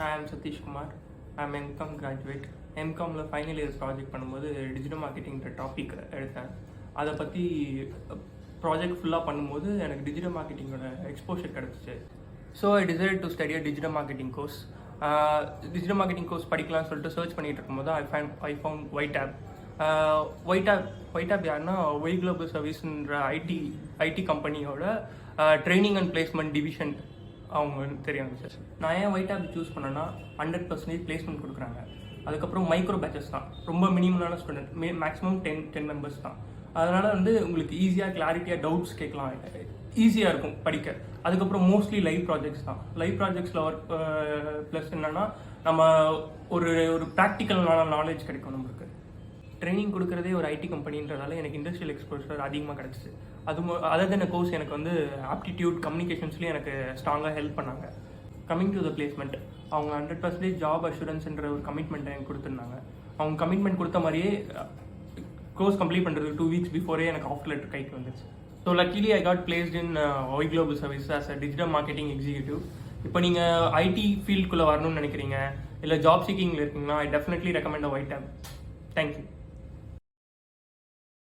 I am Satish Kumar. I am MCOM graduate. MCOMல final year project பண்ணும்போது digital மார்க்கெட்டிங்கிற topic எடுத்தேன். அதை பற்றி ப்ராஜெக்ட் ஃபுல்லாக பண்ணும்போது எனக்கு டிஜிட்டல் மார்க்கெட்டிங்கோட எக்ஸ்போஷர் கிடச்சிச்சு. So I decide to study digital marketing course. Digital marketing course படிக்கலாம்னு சொல்லிட்டு சர்ச் பண்ணிகிட்டு இருக்கும்போது ஐ ஃபவுண்ட் ஒய்டாப். ஒய்டாப் யாருன்னா ஒய் குளோபல் சர்வீஸ்ன்ற ஐடி கம்பெனியோட ட்ரைனிங் அண்ட் பிளேஸ்மெண்ட் டிவிஷன் அவங்க தெரியாங்க சார். நான் ஏன் ஒய்டாப் சூஸ் பண்ணேன்னா 100% பிளேஸ்மெண்ட் கொடுக்குறாங்க. அதுக்கப்புறம் மைக்ரோ பேச்சஸ் தான், ரொம்ப மினிமலான ஸ்டூடெண்ட், மேக்ஸிமம் 10 மெம்பர்ஸ் தான். அதனால் உங்களுக்கு ஈஸியாக கிளாரிட்டியாக டவுட்ஸ் கேட்கலாம், ஈஸியாக இருக்கும் படிக்க. அதுக்கப்புறம் மோஸ்ட்லி லைவ் ப்ராஜெக்ட்ஸ் தான். லைவ் ப்ராஜெக்ட்ஸில் ஒர்க் ப்ளஸ் என்னென்னா நம்ம ஒரு ப்ராக்டிக்கலான நாலேஜ் கிடைக்கும். நம்மளுக்கு ட்ரைனிங் கொடுக்குறதே ஒரு ஐடி கம்பெனின்றதால எனக்கு இண்டஸ்ட்ரியல் எக்ஸ்போஷர் அதிகமாக கிடச்சிச்சு. அதர் தென் கோர்ஸ் எனக்கு ஆப்டிடியூட் கம்யூனிகேஷன்ஸ்லேயும் எனக்கு ஸ்ட்ராங்காக ஹெல்ப் பண்ணாங்க. கம்மிங் டு த பிளேஸ்மெண்ட், அவங்க 100% ஜாப் அஷூரன்ஸ்ன்ற ஒரு கமிட்மெண்ட்டை எனக்கு கொடுத்துருந்தாங்க. அவங்க கமிட்மெண்ட் கொடுத்த மாதிரியே கோர்ஸ் கம்ப்ளீட் பண்ணுறது 2 வீக்ஸ் பிஃபோரே எனக்கு ஆஃபர் லெட்டர் கைக்கு வந்துச்சு. So luckily I got placed in Y global service as a digital marketing executive. இப்போ நீங்கள் ஐடி ஃபீல்டுக்குள்ளே வரணும்னு நினைக்கிறீங்க, இல்லை ஜாப் சீக்கிங்கில் இருக்கீங்கன்னா ஐ டெஃபினெட்லி ரெக்கமெண்ட் ஒய்டாப். தேங்க்யூ.